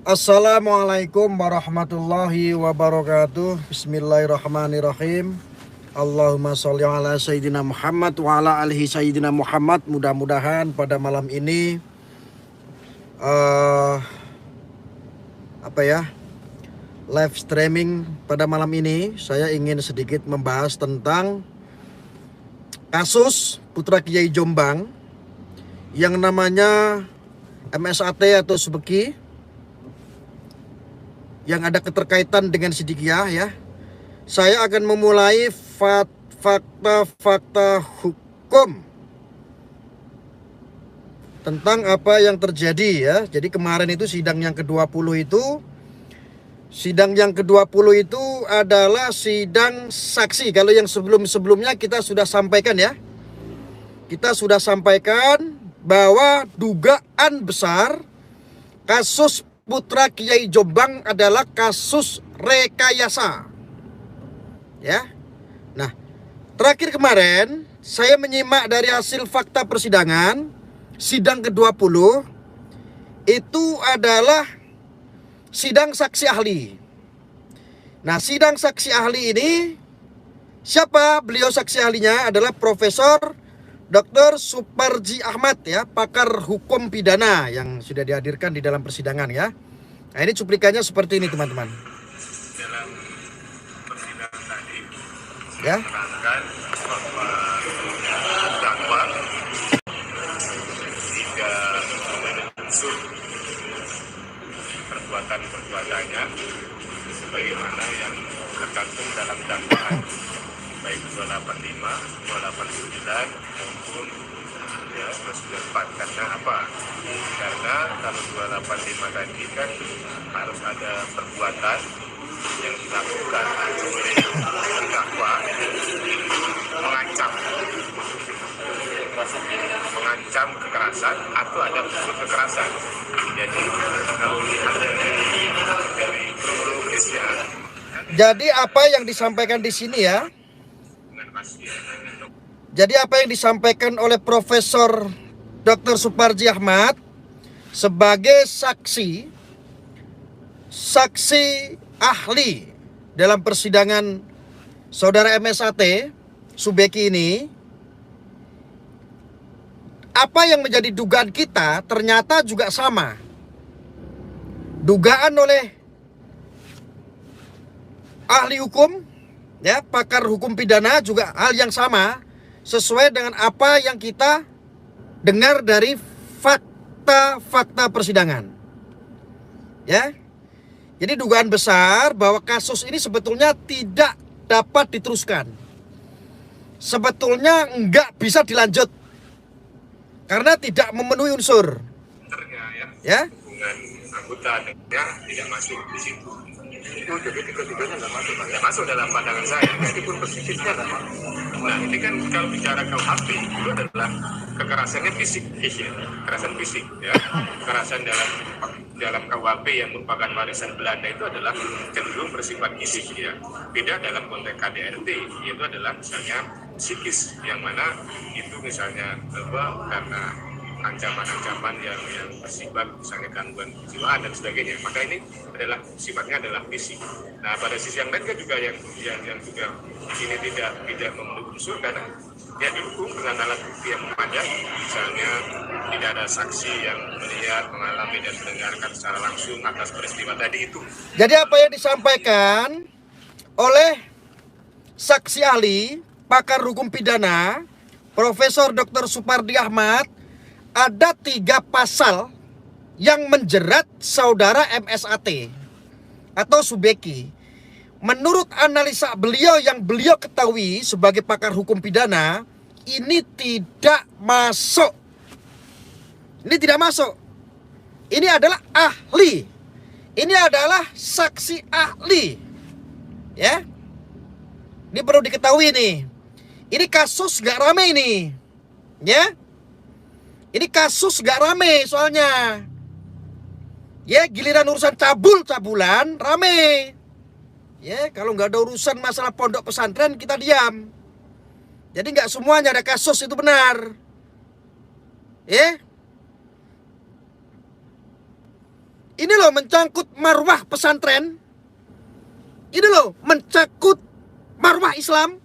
Assalamualaikum warahmatullahi wabarakatuh. Bismillahirrahmanirrahim. Allahumma sholli ala sayyidina Muhammad wa ala alihi sayyidina Muhammad. Mudah-mudahan pada malam ini live streaming pada malam ini saya ingin sedikit membahas tentang kasus Putra Kiai Jombang yang namanya MSAT atau Subeki, yang ada keterkaitan dengan Siddiqiyah ya. Saya akan memulai fakta-fakta hukum tentang apa yang terjadi ya. Jadi kemarin itu sidang yang ke-20 itu adalah sidang saksi. Kalau yang sebelum-sebelumnya kita sudah sampaikan ya. Kita sudah sampaikan bahwa dugaan besar kasus Putra Kiai Jombang adalah kasus rekayasa. Ya. Nah, terakhir kemarin saya menyimak dari hasil fakta persidangan sidang ke-20 itu adalah sidang saksi ahli. Nah, sidang saksi ahli ini siapa? Beliau saksi ahlinya adalah Profesor Dr. Suparji Ahmad ya, pakar hukum pidana yang sudah dihadirkan di dalam persidangan ya. Nah, ini cuplikannya seperti ini teman-teman. Dalam persidangan tadi Ya. menerangkan bahwa terdakwa tidak unsur perbuatannya sebagaimana yang tercantum dalam dakwaan baik 285, 289 maupun ya 294. Karena apa? Karena kalau 285 tadi kan harus ada perbuatan yang dilakukan oleh terdakwa mengancam kekerasan atau ada unsur kekerasan. Jadi kalau lihat dari kronologisnya, Jadi apa yang disampaikan di sini ya? Jadi apa yang disampaikan oleh Profesor Dr. Suparji Ahmad sebagai saksi ahli dalam persidangan saudara MSAT Subeki ini, apa yang menjadi dugaan kita ternyata juga sama. Dugaan oleh ahli hukum ya, pakar hukum pidana juga hal yang sama, sesuai dengan apa yang kita dengar dari fakta-fakta persidangan. Ya. Jadi dugaan besar bahwa kasus ini sebetulnya tidak dapat diteruskan. Sebetulnya enggak bisa dilanjut karena tidak memenuhi unsur. Ya. hubungan anggota tidak masuk di situ. Itu jadi tiga-tiganya nggak masuk dalam pandangan saya, meskipun positifnya nggak masuk. Nah, ini kan kalau bicara KUHP itu adalah kekerasannya fisik, kekerasan fisik, ya. Kekerasan dalam KUHP yang merupakan warisan Belanda itu adalah cenderung bersifat fisik, ya. Beda dalam konteks KDRT, yaitu adalah misalnya psikis, yang mana itu misalnya karena ancaman-ancaman yang bersifat misalnya gangguan kejiwaan dan sebagainya, maka ini adalah sifatnya adalah fisik. Nah, pada sisi yang lain kan juga yang juga ini tidak memenuhi unsur karena dia dihukum dengan alat bukti yang memadai, misalnya tidak ada saksi yang melihat, mengalami dan mendengarkan secara langsung atas peristiwa tadi itu. Jadi apa yang disampaikan oleh saksi ahli pakar hukum pidana Profesor Dr. Suparji Ahmad, ada 3 pasal yang menjerat saudara MSAT atau Subeki. Menurut analisa beliau yang beliau ketahui sebagai pakar hukum pidana, ini tidak masuk. Ini tidak masuk. Ini adalah ahli. Ini adalah saksi ahli. Ya. Ini perlu diketahui nih. Ini kasus gak rame ini. Ya. Ini kasus gak rame soalnya. Ya, giliran urusan cabul-cabulan rame. Ya, kalau nggak ada urusan masalah pondok pesantren kita diam. Jadi nggak semuanya ada kasus itu benar. Ya. Ini loh mencangkut marwah pesantren. Ini loh mencangkut marwah Islam.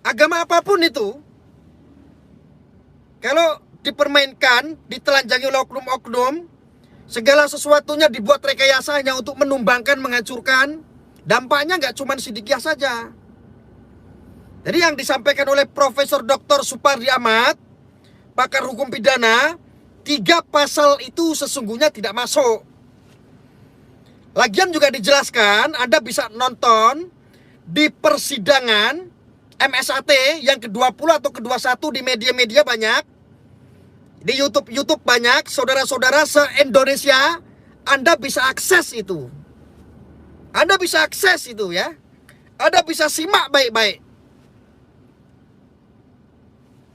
Agama apapun itu, kalau dipermainkan, ditelanjangi oleh oknum-oknum, segala sesuatunya dibuat rekayasa hanya untuk menumbangkan, menghancurkan. Dampaknya nggak cuma Sidikiyah saja. Jadi yang disampaikan oleh Profesor Dr. Supardi Ahmad, pakar hukum pidana, 3 pasal itu sesungguhnya tidak masuk. Lagian juga dijelaskan, Anda bisa nonton di persidangan MSAT yang ke-20 atau ke-21 di media-media banyak. Di YouTube banyak, saudara-saudara se-Indonesia, Anda bisa akses itu. Anda bisa akses itu ya. Anda bisa simak baik-baik.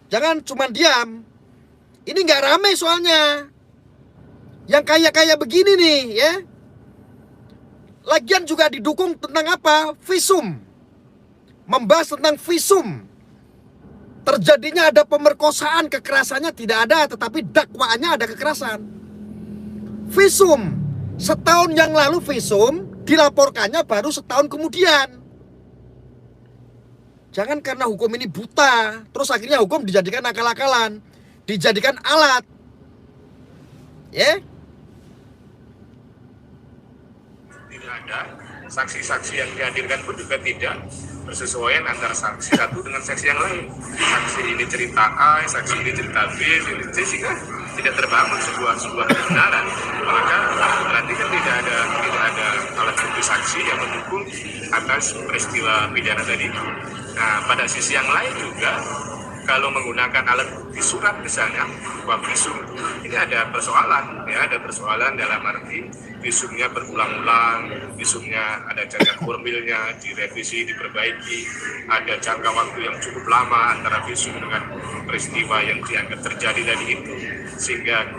Jangan cuma diam. Ini nggak rame soalnya. Yang kaya-kaya begini nih ya. Lagian juga didukung tentang apa? Visum. Membahas tentang visum. Terjadinya ada pemerkosaan, kekerasannya tidak ada, tetapi dakwaannya ada kekerasan. Visum. Setahun yang lalu visum, dilaporkannya baru setahun kemudian. Jangan karena hukum ini buta, terus akhirnya hukum dijadikan akal-akalan, dijadikan alat. Ya? Tidak ada saksi-saksi yang dihadirkan pun juga tidak bersesuaian antara saksi satu dengan saksi yang lain. Saksi ini cerita A, saksi ini cerita B, sehingga tidak terbangun sebuah kebenaran. Maka berarti kan tidak ada alat bukti saksi yang mendukung atas peristiwa pidana tadi. Nah, pada sisi yang lain juga, kalau menggunakan alat bukti surat misalnya, visum, ini ada persoalan, ya, ada persoalan dalam arti visumnya berulang-ulang, visumnya ada cacat formilnya, direvisi, diperbaiki, ada jangka waktu yang cukup lama antara visum dengan peristiwa yang dianggap terjadi tadi itu, sehingga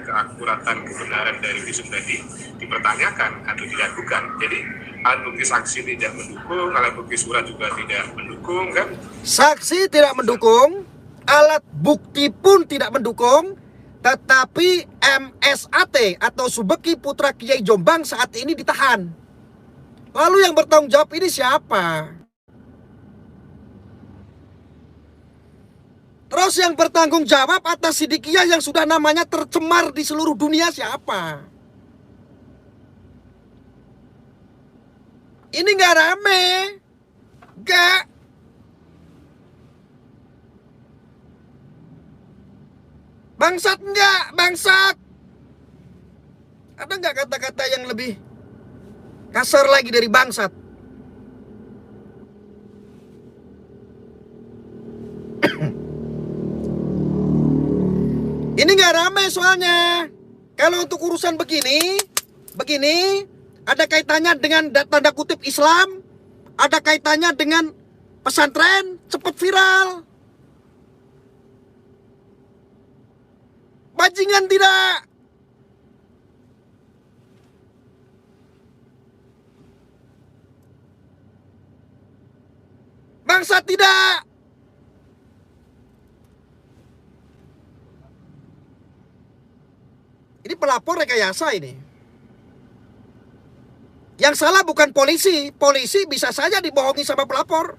keakuratan kebenaran dari visum tadi dipertanyakan atau diragukan. Jadi alat bukti saksi tidak mendukung, alat bukti surat juga tidak mendukung, kan? Saksi tidak mendukung, alat bukti pun tidak mendukung, tetapi MSAT atau Subeki Putra Kiai Jombang saat ini ditahan. Lalu yang bertanggung jawab ini siapa? Terus yang bertanggung jawab atas Sidikiyah yang sudah namanya tercemar di seluruh dunia siapa? Ini nggak rame, nggak. Bangsat nggak, bangsat. Ada nggak kata-kata yang lebih kasar lagi dari bangsat? Ini nggak rame soalnya. Kalau untuk urusan begini, ada kaitannya dengan tanda kutip Islam, ada kaitannya dengan pesantren, cepat viral. Bajingan tidak. Bangsat tidak. Ini pelapor rekayasa ini. Yang salah bukan polisi. Polisi bisa saja dibohongi sama pelapor.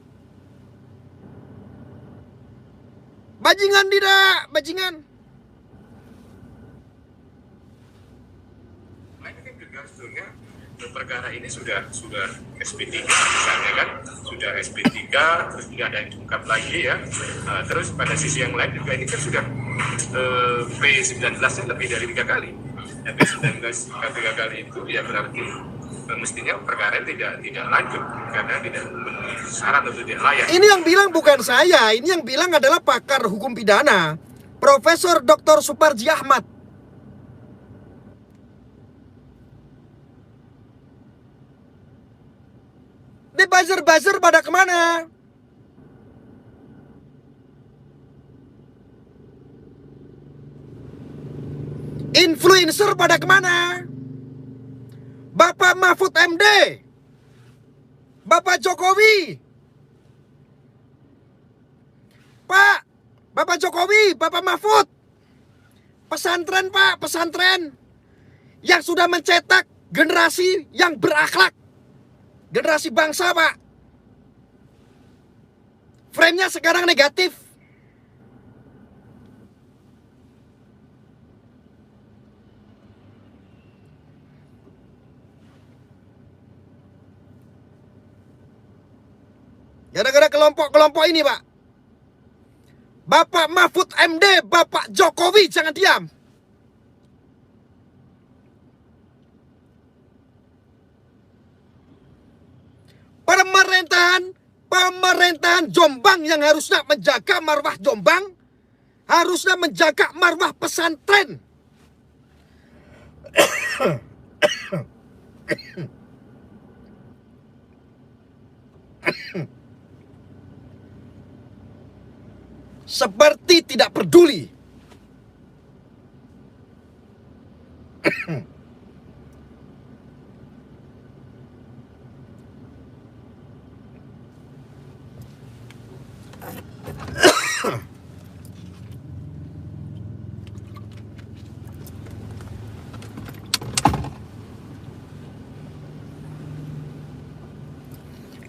Bajingan tidak, bajingan. Sebetulnya perkara ini sudah SP3 misalnya kan, sudah SP3, terus tidak ada yang diungkap lagi ya. Terus pada sisi yang lain juga ini kan sudah P19-nya lebih dari 3 kali. Ya, P19 3 kali itu ya berarti mestinya perkara tidak lanjut karena tidak memenuhi syarat atau tidak layak. Ini yang bilang bukan saya, ini yang bilang adalah pakar hukum pidana, Profesor Dr. Supardi Ahmad. Ini buzzer-buzzer pada kemana? Influencer pada kemana? Bapak Mahfud MD, Bapak Jokowi, Bapak Jokowi, Bapak Mahfud, pesantren Pak, pesantren. yang sudah mencetak generasi yang berakhlak, generasi bangsa, Pak. Frame-nya sekarang negatif. Gara-gara kelompok-kelompok ini, Pak. Bapak Mahfud MD, Bapak Jokowi, jangan diam. Pemerintahan Jombang yang harusnya menjaga marwah Jombang, harusnya menjaga marwah pesantren. Seperti tidak peduli.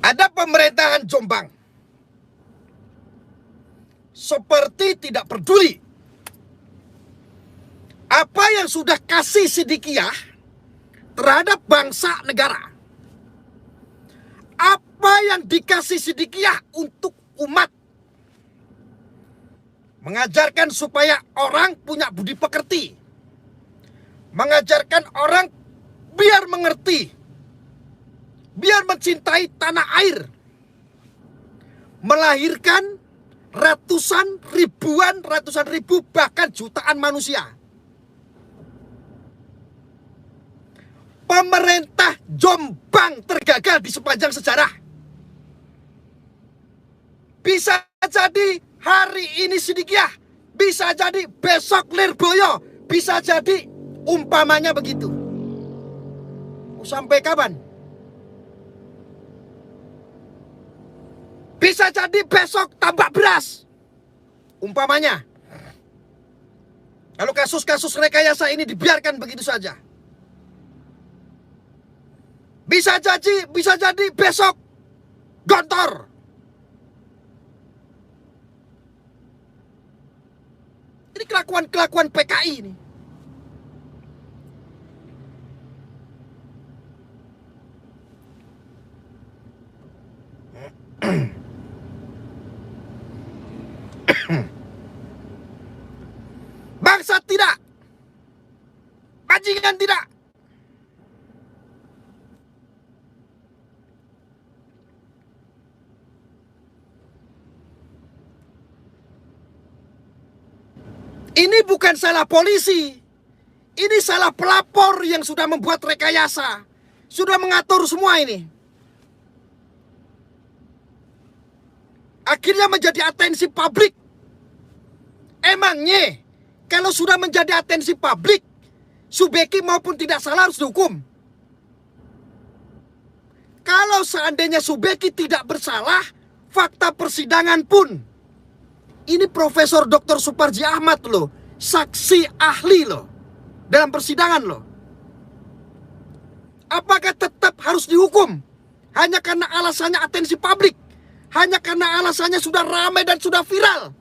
Ada pemerintahan Jombang seperti tidak peduli apa yang sudah kasih Sidikiyah terhadap bangsa negara. Apa yang dikasih Sidikiyah untuk umat. Mengajarkan supaya orang punya budi pekerti. Mengajarkan orang biar mengerti. Biar mencintai tanah air. Melahirkan ratusan ribu, bahkan jutaan manusia. Pemerintah Jombang tergagal di sepanjang sejarah. Bisa jadi hari ini Sidikiyah, bisa jadi besok Lirboyo, bisa jadi umpamanya begitu. Sampai kapan? Bisa jadi besok tambak beras. Umpamanya. Kalau kasus-kasus rekayasa ini dibiarkan begitu saja. Bisa jadi besok Gontor. Ini kelakuan PKI ini. Bangsa tidak. Bajingan tidak. Ini bukan salah polisi. Ini salah pelapor yang sudah membuat rekayasa. Sudah mengatur semua ini. Akhirnya menjadi atensi publik. Emangnya kalau sudah menjadi atensi publik, Subeki maupun tidak salah harus dihukum. Kalau seandainya Subeki tidak bersalah, fakta persidangan pun. Ini Profesor Dr. Suparji Ahmad loh, saksi ahli loh, dalam persidangan loh. Apakah tetap harus dihukum? Hanya karena alasannya atensi publik? Hanya karena alasannya sudah ramai dan sudah viral?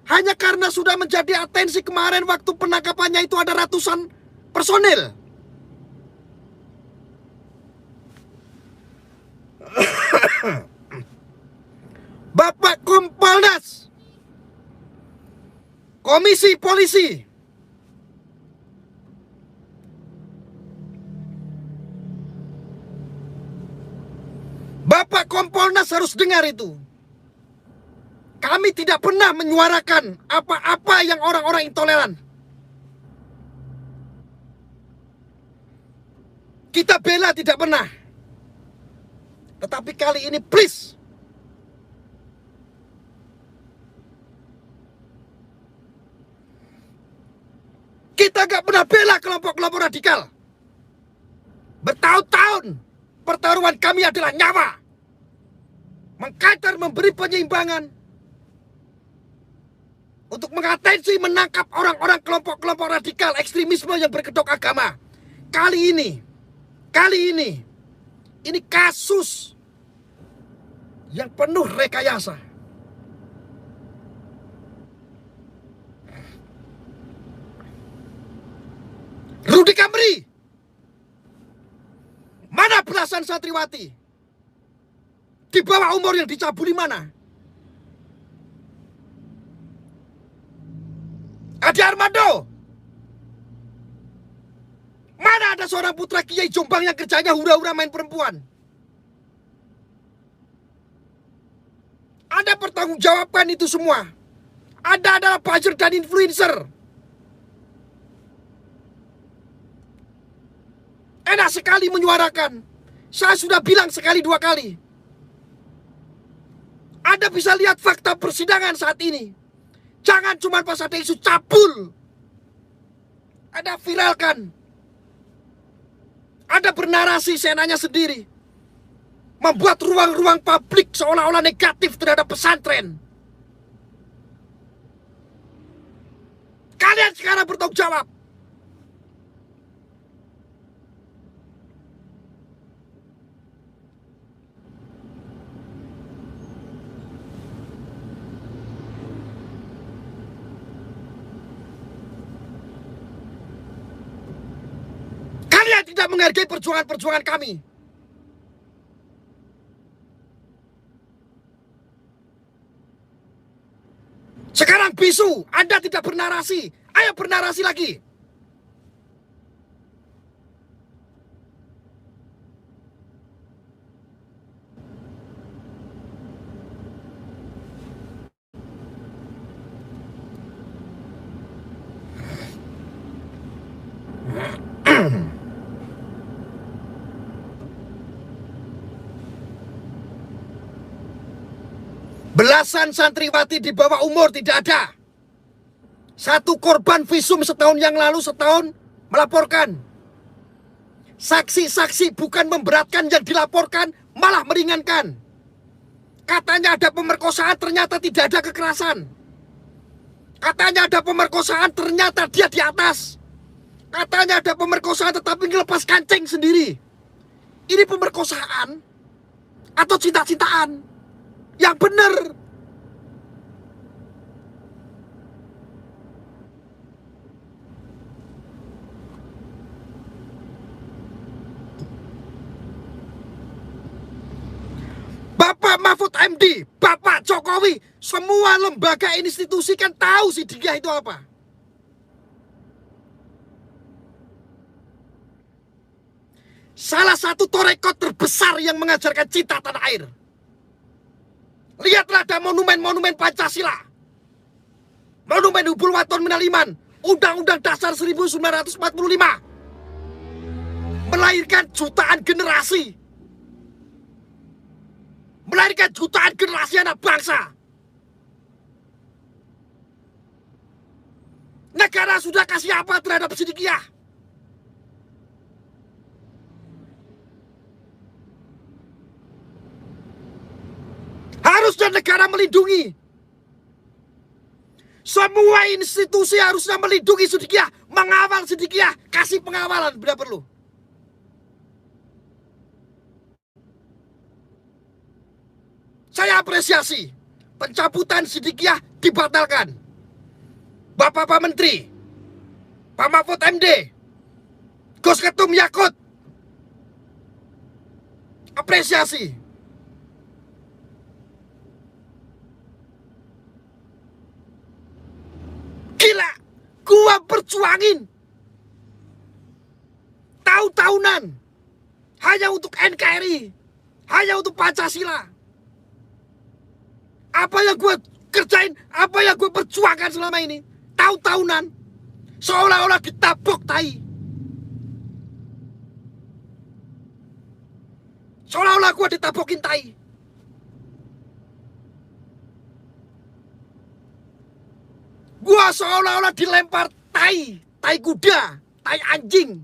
Hanya karena sudah menjadi atensi kemarin waktu penangkapannya itu ada ratusan personil? Bapak Kompolnas, Komisi Polisi, Bapak Kompolnas harus dengar itu. Kami tidak pernah menyuarakan apa-apa yang orang-orang intoleran. Kita bela tidak pernah. Tetapi kali ini please. Kita gak pernah bela kelompok-kelompok radikal. Bertahun-tahun pertaruhan kami adalah nyawa. Mengkater memberi penyeimbangan. Untuk mengatensi menangkap orang-orang kelompok-kelompok radikal ekstremisme yang berkedok agama. kali ini kasus yang penuh rekayasa. Rudy Kamri, mana belasan santriwati di bawah umur yang dicabuli mana? Adi Armando, mana ada seorang putra Kiai Jombang yang kerjanya hura-hura main perempuan? Anda pertanggungjawabkan itu semua. Anda adalah buzzer dan influencer. Enak sekali menyuarakan. Saya sudah bilang sekali dua kali. Anda bisa lihat fakta persidangan saat ini. Jangan cuma pas ada isu cabul Anda viralkan. Anda bernarasi seenaknya sendiri, membuat ruang-ruang publik seolah-olah negatif terhadap pesantren. Kalian sekarang bertanggung jawab. Kalian tidak menghargai perjuangan-perjuangan kami. Sekarang bisu, Anda tidak bernarasi. Ayo bernarasi lagi. Belasan santriwati di bawah umur tidak ada. Satu korban visum setahun yang lalu, setahun melaporkan. Saksi-saksi bukan memberatkan yang dilaporkan, malah meringankan. Katanya ada pemerkosaan, ternyata tidak ada kekerasan. Katanya ada pemerkosaan, ternyata dia di atas. Katanya ada pemerkosaan tetapi ngelepas kancing sendiri. Ini pemerkosaan atau cinta-cintaan? Yang benar. Bapak Mahfud MD, Bapak Jokowi, semua lembaga institusi kan tahu Siddiqiyah itu apa. Salah satu torekot terbesar yang mengajarkan cinta tanah air. Lihatlah ada monumen-monumen Pancasila. Monumen Hubul Waton Minal Iman, Undang-Undang Dasar 1945. Melahirkan jutaan generasi. Melahirkan jutaan generasi anak bangsa. Negara sudah kasih apa terhadap Siddiqiyah? Harusnya negara melindungi. Semua institusi harusnya melindungi Siddiqiyah, mengawal Siddiqiyah, kasih pengawalan bila perlu. Saya apresiasi pencabutan Siddiqiyah dibatalkan. Bapak-Bapak Menteri, Pak Mahfud MD, Gus Ketum Yakut, apresiasi. Gila, gua perjuangin tahun-tahunan hanya untuk NKRI, hanya untuk Pancasila. Apa yang gue kerjain, apa yang gue perjuangkan selama ini, tahun-tahunan, seolah-olah ditabok tai. Seolah-olah gue ditabokin tai. Gua seolah-olah dilempar tai kuda, tai anjing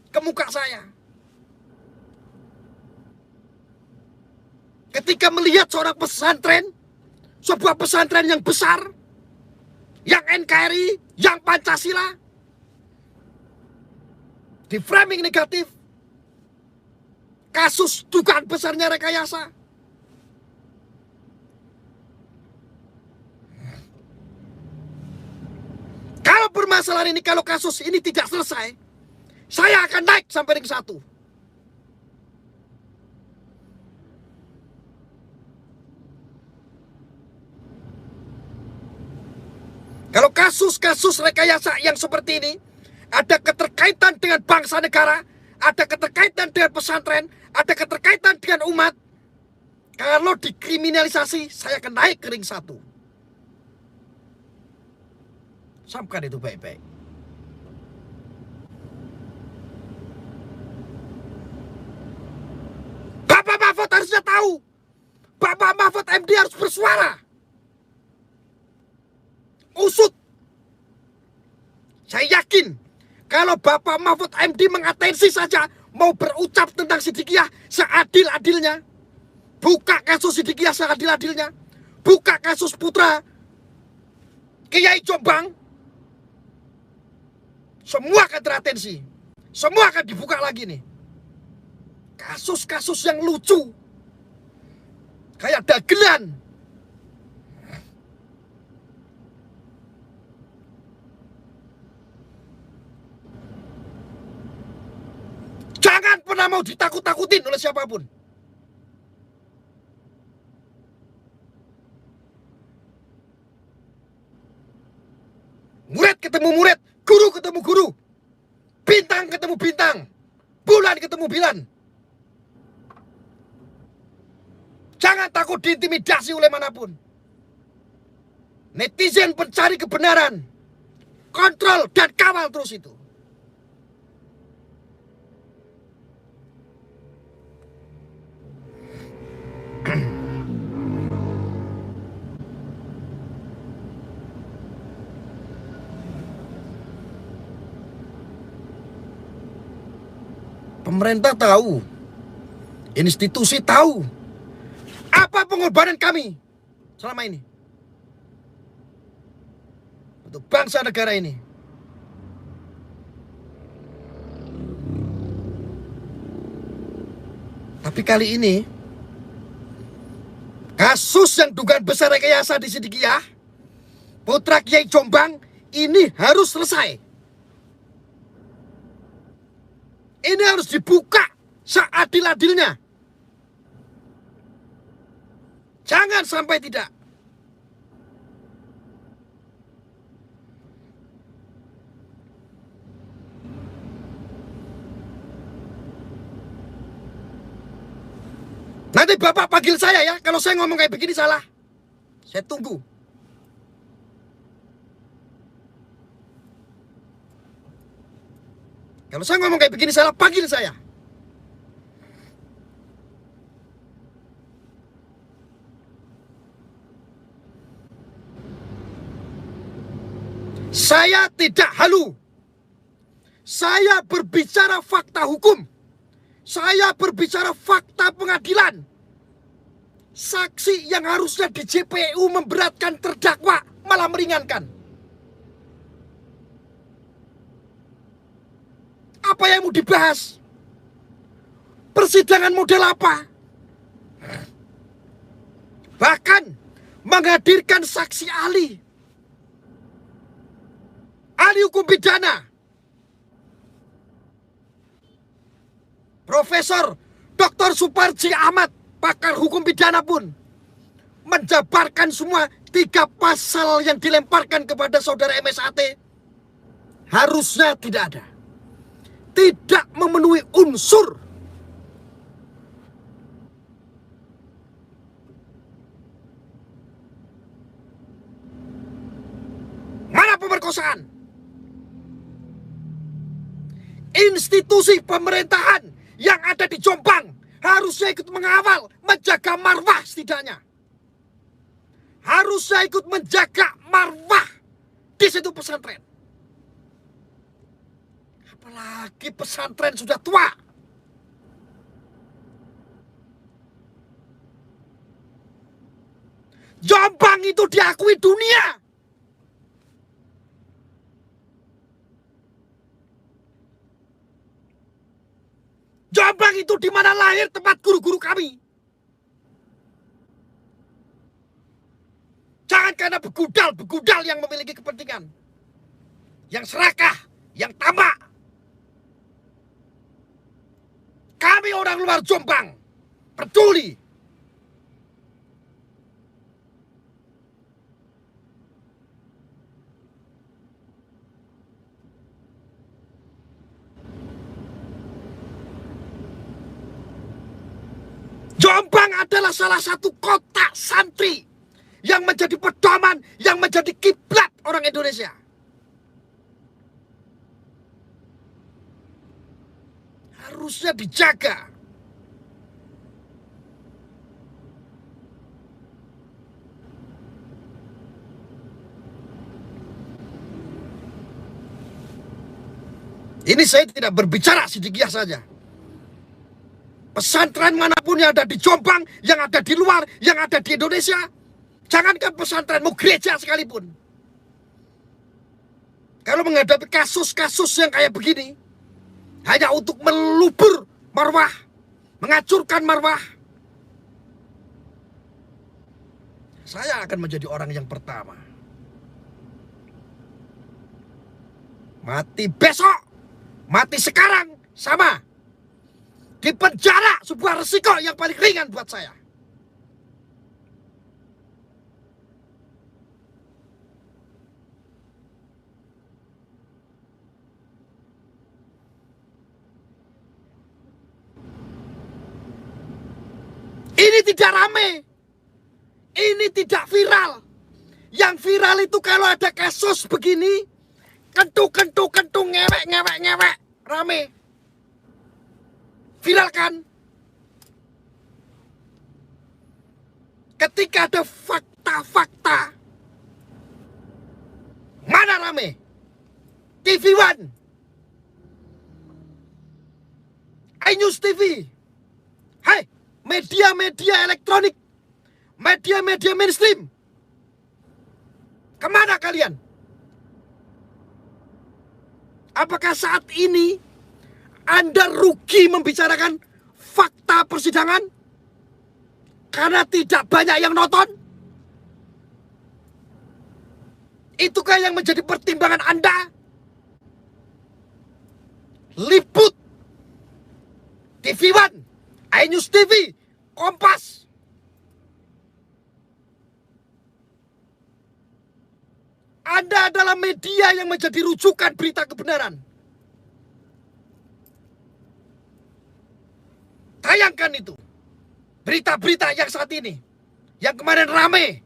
ke muka saya. Ketika melihat seorang pesantren, sebuah pesantren yang besar, yang NKRI, yang Pancasila, di framing negatif, kasus dugaan besarnya rekayasa. Kalau permasalahan ini, kalau kasus ini tidak selesai, saya akan naik sampai ring 1. Kalau kasus-kasus rekayasa yang seperti ini ada keterkaitan dengan bangsa negara, ada keterkaitan dengan pesantren, ada keterkaitan dengan umat, kalau dikriminalisasi, saya akan naik ke ring 1. Camkan itu baik-baik. Bapak Mahfud harusnya tahu. Bapak Mahfud MD harus bersuara. Usut. Saya yakin kalau Bapak Mahfud MD mengatensi saja mau berucap tentang Sidikiyah seadil-adilnya, buka kasus Sidikiyah seadil-adilnya, buka kasus putra Kiai Jombang, semua akan teratensi, semua akan dibuka lagi nih. Kasus-kasus yang lucu, kayak dagelan. Jangan pernah mau ditakut-takutin oleh siapapun. Murid ketemu murid, guru ketemu guru, bintang ketemu bintang, bulan ketemu bulan. Jangan takut diintimidasi oleh manapun. Netizen pencari kebenaran, kontrol dan kawal terus itu. Pemerintah tahu, institusi tahu apa pengorbanan kami selama ini untuk bangsa negara ini. Tapi kali ini kasus yang dugaan besar rekayasa di Sidikiyah putra Kiai Jombang ini harus selesai. Ini harus dibuka seadil-adilnya. Jangan sampai tidak. Nanti Bapak panggil saya ya, kalau saya ngomong kayak begini salah. Saya tunggu. Kalau saya ngomong kayak begini salah, panggil saya. Saya tidak halu. Saya berbicara fakta hukum. Saya berbicara fakta pengadilan. Saksi yang harusnya di JPU memberatkan terdakwa malah meringankan. Apa yang mau dibahas? Persidangan model apa? Bahkan menghadirkan saksi ahli hukum pidana, Profesor Dr. Suparji Ahmad, pakar hukum pidana pun menjabarkan semua 3 pasal yang dilemparkan kepada saudara MSAT harusnya tidak ada. Tidak memenuhi unsur. Mana pemerkosaan? Institusi pemerintahan yang ada di Jombang harusnya ikut mengawal, menjaga marwah setidaknya. Harusnya ikut menjaga marwah di situ pesantren. Apalagi pesantren sudah tua. Jombang itu diakui dunia. Jombang itu di mana lahir tempat guru-guru kami. Jangan karena begudal yang memiliki kepentingan, yang serakah, yang tamak. Kami orang luar Jombang peduli. Jombang adalah salah satu kota santri yang menjadi pedoman, yang menjadi kiblat orang Indonesia. Harusnya dijaga. Ini saya tidak berbicara sidikiah saja. Pesantren manapun yang ada di Jombang, yang ada di luar, yang ada di Indonesia, jangankan pesantren, mau gereja sekalipun. Kalau menghadapi kasus-kasus yang kayak begini, hanya untuk melubur marwah, menghancurkan marwah, saya akan menjadi orang yang pertama. Mati besok, mati sekarang, sama. Di penjara sebuah resiko yang paling ringan buat saya. Ini tidak rame. Ini tidak viral. Yang viral itu kalau ada kasus begini, kentu, ngewek, rame. Viral kan? Ketika ada fakta-fakta, mana rame? TV One, iNews TV, hai, media-media elektronik, media-media mainstream, kemana kalian? Apakah saat ini Anda rugi membicarakan fakta persidangan karena tidak banyak yang nonton? Itukah yang menjadi pertimbangan Anda? Liput, TV One, iNews TV, Kompas. Anda adalah media yang menjadi rujukan berita kebenaran. Tayangkan itu. Berita-berita yang saat ini. Yang kemarin rame.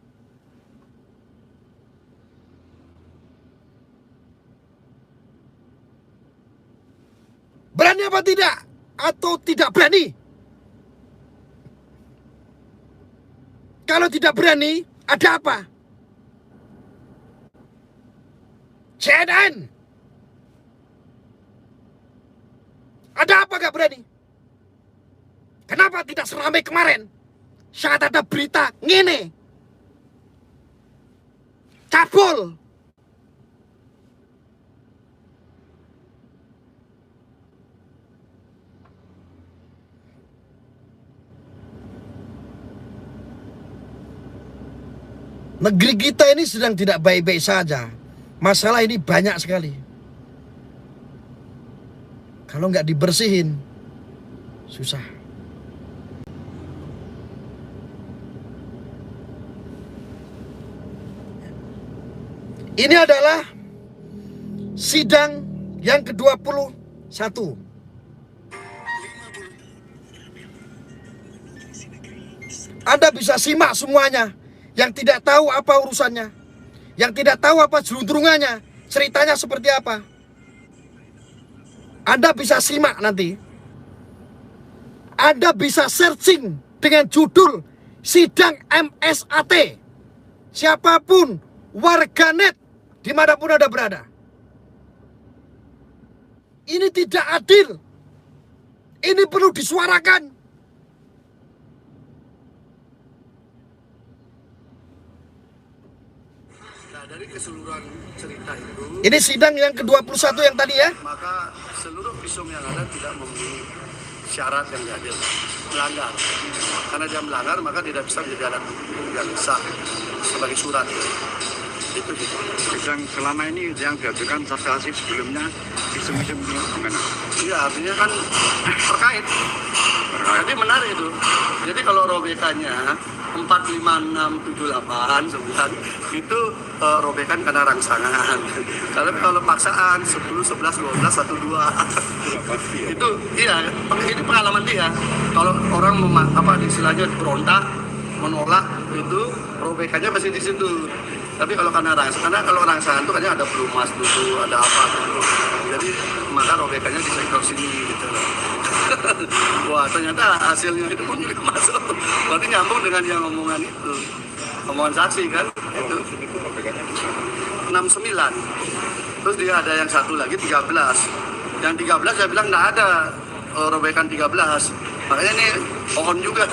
Berani apa tidak? Atau tidak berani? Kalau tidak berani, ada apa? CNN. Ada apa gak berani? Kenapa tidak seramai kemarin saat ada berita ngene? Cabul. Negeri kita ini sedang tidak baik-baik saja. Masalah ini banyak sekali. Kalau nggak dibersihin, susah. Ini adalah sidang yang ke-21. Anda bisa simak semuanya. Yang tidak tahu apa urusannya, yang tidak tahu apa jeluntrungannya, ceritanya seperti apa, Anda bisa simak nanti. Anda bisa searching dengan judul Sidang MSAT. Siapapun warganet dimanapun Anda berada. Ini tidak adil. Ini perlu disuarakan. dari keseluruhan cerita itu, Ini sidang yang ke-21 yang tadi ya? maka seluruh visum yang ada tidak memenuhi syarat yang dihadirkan, melanggar. Karena dia melanggar, maka tidak bisa menjadi alat bukti yang sah sebagai surat. Itu gitu. Yang selama ini yang diajukan saksi sebelumnya visum-visum gimana? Iya, artinya kan terkait. Jadi menarik itu. Jadi kalau robekannya 4, 5, 6, 7, 8, 9 itu robekan karena rangsangan. Tapi kalau paksaan 10, 11, 12, 1, 2 itu iya, ini pengalaman dia. Kalau orang istilahnya berontak, menolak itu robekannya pasti di situ. Tapi kalau karena rangsangan itu kan ada pelumas dulu, ada apa gitu. Jadi maka robekannya di sektor sini gitu. Wah, ternyata hasilnya itu pun juga masuk. Berarti nyambung dengan yang omongan itu. Omongan saksi kan itu 69. Terus dia ada yang satu lagi 13. Yang 13 saya bilang nggak ada robekan 13. Makanya ini pohon juga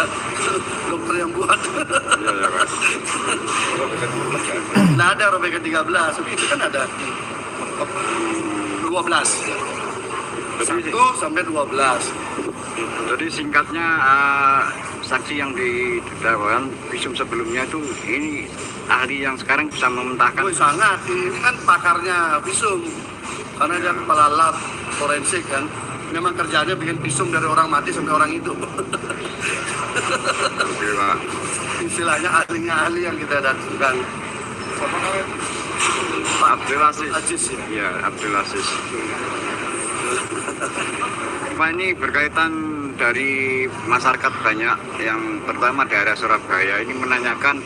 dokter yang buat. Nggak ada robekan 13, tapi itu kan ada 12. 1 sampai 12. Jadi singkatnya saksi yang didakwakan visum sebelumnya itu ini ahli yang sekarang bisa mementahkan. Oh, sangat. Ini kan pakarnya visum. Karena dia kepala lab forensik kan. Memang kerjanya bikin visum dari orang mati sampai orang hidup. Oke, Pak. Istilahnya ahli yang kita datangkan. Pak Abdul Aziz. Aziz ya. Iya, Abdul Aziz. Pak, ini berkaitan dari masyarakat banyak yang pertama daerah Surabaya ini menanyakan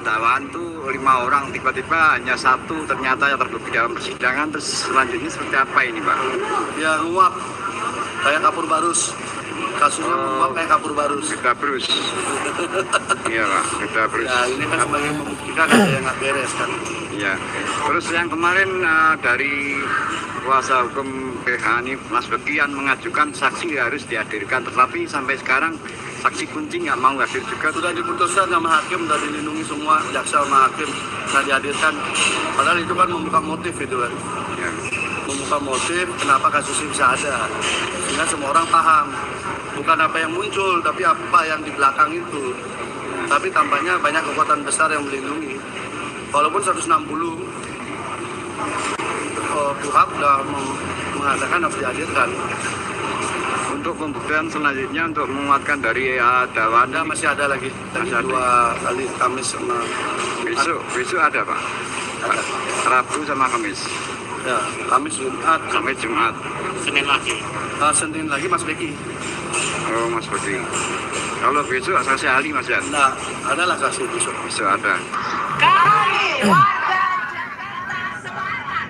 dakwaan itu 5 orang, tiba-tiba hanya 1 ternyata yang terbukti dalam persidangan. Terus selanjutnya seperti apa ini, Pak? Ya nguap kayak kapur barus. Kasusnya nguap kayak kapur barus. Beda Brus. Iya, Pak, Beda Brus. Ya ini kan sebagai membuktikan ada yang nggak beres kan. Iya. Terus yang kemarin dari kuasa hukum PH ini Mas Bekian mengajukan saksi harus dihadirkan, tetapi sampai sekarang saksi kunci nggak mau hadir juga. Sudah diputuskan sama hakim, sudah dilindungi semua jaksa sama hakim, nggak dihadirkan. Padahal itu kan membuka motif itu kan. Ya. Membuka motif kenapa kasus ini bisa ada. Sehingga semua orang paham. Bukan apa yang muncul, tapi apa yang di belakang itu. Tapi tampaknya banyak kekuatan besar yang melindungi. Walaupun 160 Kuhap sudah mengatakan harus dihadirkan. Untuk pembuktian selanjutnya untuk menguatkan dari dakwaan Masih ada lagi. Tadi Masih ada. 2 kali Kamis sama besok ada, Pak. ada. Rabu sama Kamis. Ya, Kamis Jumat. Sampai Jumat. Senin lagi Mas Beki. Oh, Mas Budi. Kalau besok saksi ahli Mas Yan. Nah, adalah saksi besok. Besok ada. Kami warga Jakarta Selatan.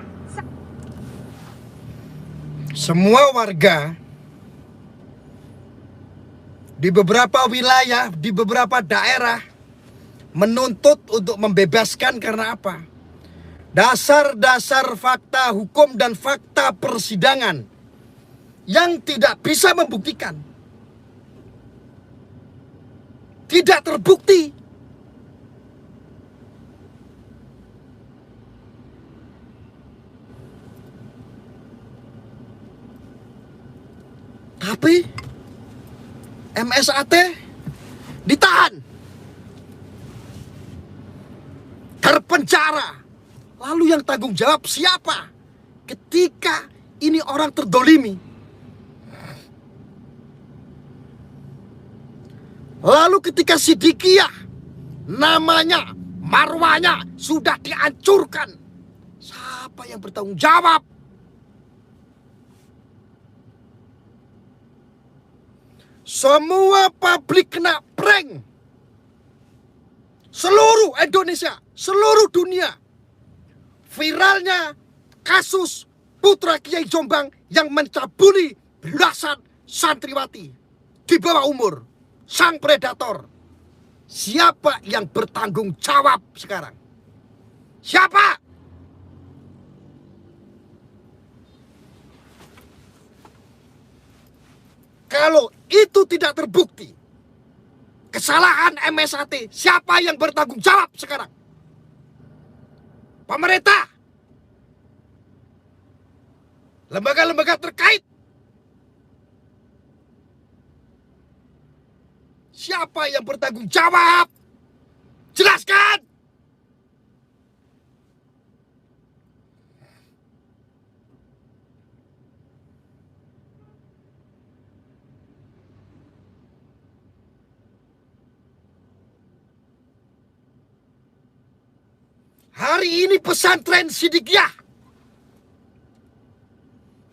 Semua warga di beberapa wilayah, di beberapa daerah menuntut untuk membebaskan karena apa? Dasar-dasar fakta hukum dan fakta persidangan yang tidak bisa membuktikan, tidak terbukti. Tapi MSAT ditahan, terpenjara. Lalu yang tanggung jawab siapa ketika ini orang terdolimi? Lalu ketika Sidikiyah, namanya, marwahnya sudah dihancurkan, siapa yang bertanggung jawab? Semua publik kena prank. Seluruh Indonesia, seluruh dunia. Viralnya kasus putra Kiai Jombang yang mencabuli belasan santriwati di bawah umur. Sang predator. Siapa yang bertanggung jawab sekarang? Siapa? Kalau itu tidak terbukti, kesalahan MSAT, siapa yang bertanggung jawab sekarang? pemerintah, lembaga-lembaga terkait. Siapa yang bertanggung jawab? Jelaskan! Hari ini pesantren Sidikiyah.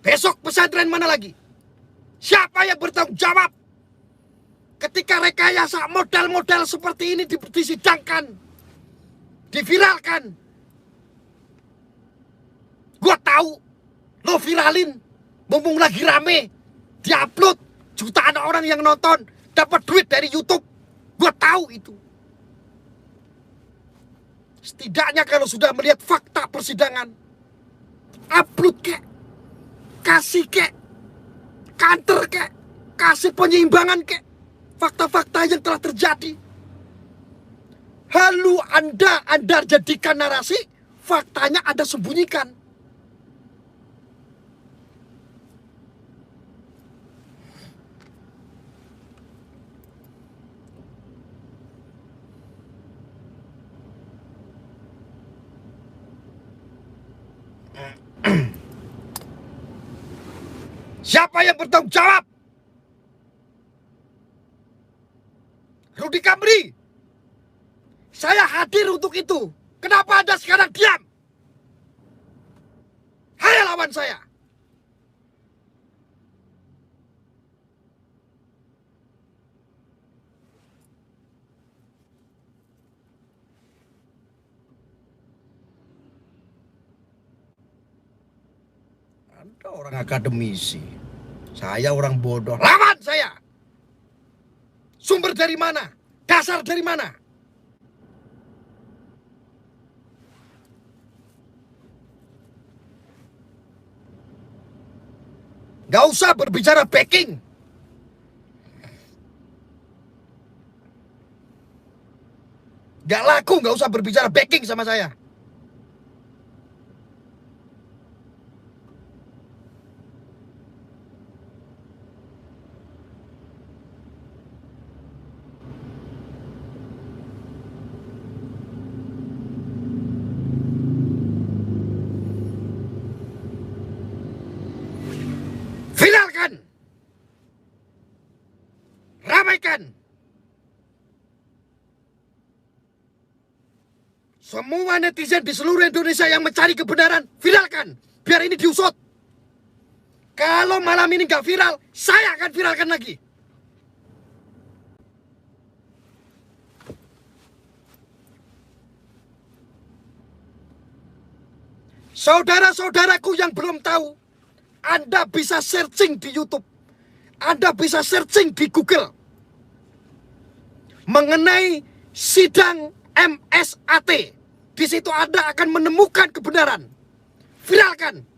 Besok pesantren mana lagi? Siapa yang bertanggung jawab? Ketika rekayasa model-model seperti ini disidangkan, diviralkan. Gua tahu, lo viralin, mumpung lagi rame, diupload, jutaan orang yang nonton, dapat duit dari YouTube. Gua tahu itu. Setidaknya kalau sudah melihat fakta persidangan, upload kek, kasih kek, kanter kek, kasih penyeimbangan kek, fakta-fakta yang telah terjadi. Lalu Anda jadikan narasi, faktanya Anda sembunyikan. Siapa yang bertanggung jawab? Rudy Kamri. Saya hadir untuk itu. Kenapa Anda sekarang diam? Hai lawan saya. Anda orang akademisi. Saya orang bodoh. Lawan saya. Sumber dari mana? Dasar dari mana? Gak usah berbicara backing. Gak laku, gak usah berbicara backing sama saya. Viralkan. Ramaikan. Semua netizen di seluruh Indonesia yang mencari kebenaran, viralkan. Biar ini diusut. Kalau malam ini gak viral, saya akan viralkan lagi. Saudara-saudaraku yang belum tahu, Anda bisa searching di YouTube. Anda bisa searching di Google. Mengenai sidang MSAT. Di situ Anda akan menemukan kebenaran. Viralkan.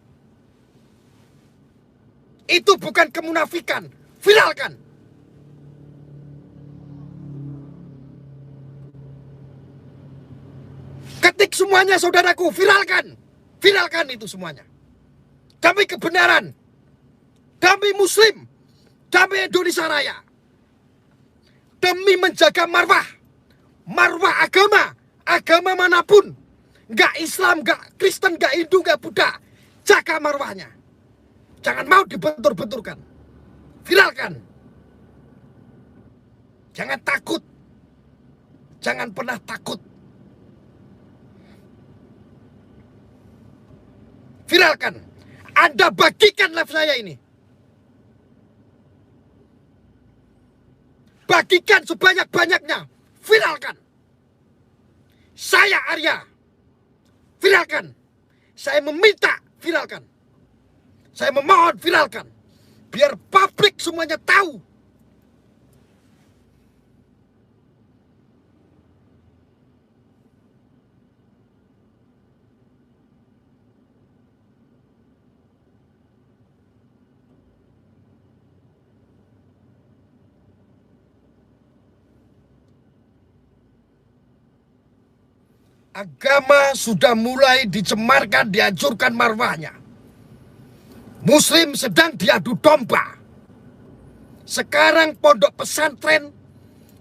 Itu bukan kemunafikan. Viralkan. Ketik semuanya saudaraku, viralkan. Viralkan itu semuanya. Demi kebenaran. Demi Muslim. Demi Indonesia Raya. Demi menjaga marwah. Marwah agama. Agama manapun. Gak Islam, gak Kristen, gak Hindu, gak Buddha. Jaga marwahnya. Jangan mau dibentur-benturkan. Viralkan. Jangan takut. Jangan pernah takut. Viralkan. Anda bagikan live saya ini. Bagikan sebanyak-banyaknya. Viralkan. Saya Arya. Viralkan. Saya meminta viralkan. Saya memohon viralkan. Biar publik semuanya tahu. Agama sudah mulai dicemarkan, dihancurkan marwahnya. Muslim sedang diadu domba. Sekarang pondok pesantren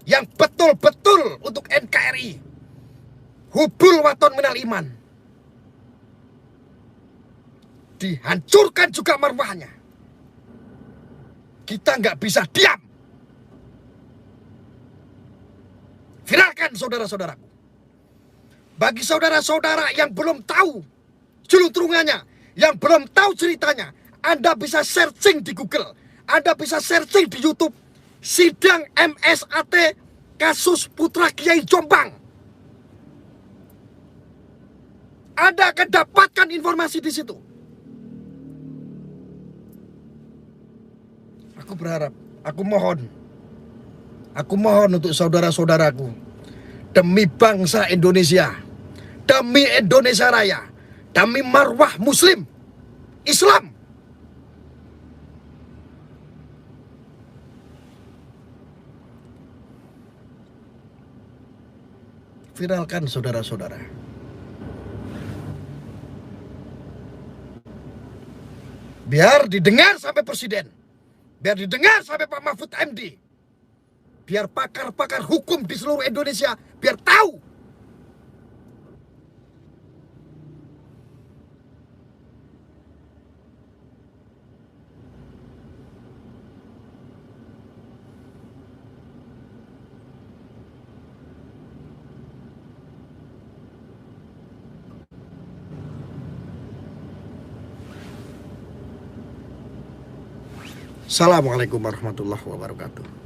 yang betul-betul untuk NKRI, hubul waton minal iman, dihancurkan juga marwahnya. Kita nggak bisa diam. Viralkan saudara-saudaraku. Bagi saudara-saudara yang belum tahu julung-trungannya, yang belum tahu ceritanya, Anda bisa searching di Google, Anda bisa searching di YouTube, sidang MSAT kasus Putra Kiai Jombang. Anda akan dapatkan informasi di situ. Aku berharap, aku mohon untuk saudara-saudaraku, demi bangsa Indonesia, demi Indonesia Raya, demi marwah Muslim, Islam, viralkan saudara-saudara. Biar didengar sampai Presiden, biar didengar sampai Pak Mahfud MD, biar pakar-pakar hukum di seluruh Indonesia biar tahu. Assalamualaikum warahmatullahi wabarakatuh.